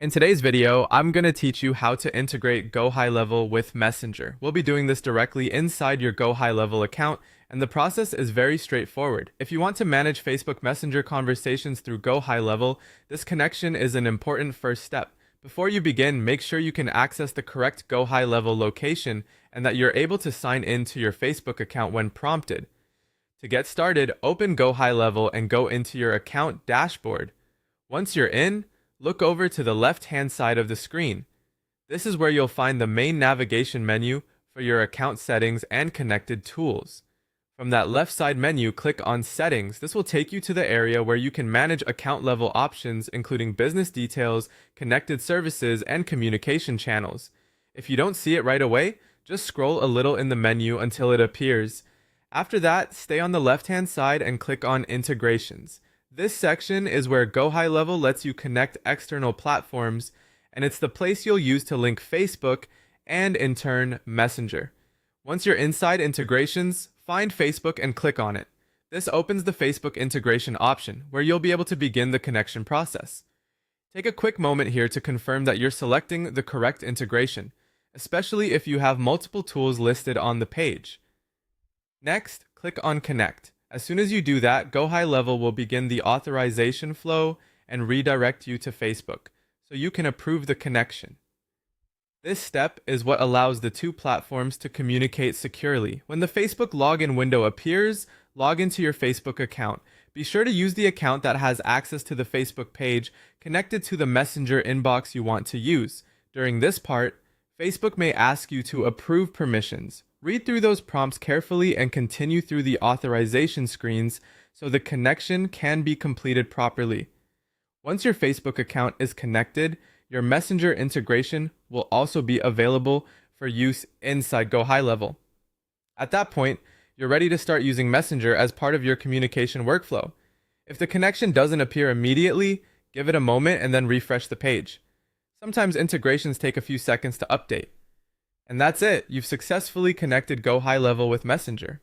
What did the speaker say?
In today's video, I'm going to teach you how to integrate Gohighlevel with Messenger. We'll be doing this directly inside your Gohighlevel account, and the process is very straightforward. If you want to manage Facebook Messenger conversations through Gohighlevel, this connection is an important first step. Before you begin, make sure you can access the correct Gohighlevel location and that you're able to sign in to your Facebook account when prompted. To get started, open Gohighlevel and go into your account dashboard. Once you're in, look over to the left-hand side of the screen. This is where you'll find the main navigation menu for your account settings and connected tools. From that left side menu, click on Settings. This will take you to the area where you can manage account level options, including business details, connected services, and communication channels. If you don't see it right away, just scroll a little in the menu until it appears. After that, stay on the left-hand side and click on Integrations. This section is where Gohighlevel lets you connect external platforms, and it's the place you'll use to link Facebook and, in turn, Messenger. Once you're inside Integrations, find Facebook and click on it. This opens the Facebook integration option, where you'll be able to begin the connection process. Take a quick moment here to confirm that you're selecting the correct integration, especially if you have multiple tools listed on the page. Next, click on Connect. As soon as you do that, Gohighlevel will begin the authorization flow and redirect you to Facebook, so you can approve the connection. This step is what allows the two platforms to communicate securely. When the Facebook login window appears, log into your Facebook account. Be sure to use the account that has access to the Facebook page connected to the Messenger inbox you want to use. During this part, Facebook may ask you to approve permissions. Read through those prompts carefully and continue through the authorization screens so the connection can be completed properly. Once your Facebook account is connected, your Messenger integration will also be available for use inside Gohighlevel. At that point, you're ready to start using Messenger as part of your communication workflow. If the connection doesn't appear immediately, give it a moment and then refresh the page. Sometimes integrations take a few seconds to update. And that's it. You've successfully connected Gohighlevel with Messenger.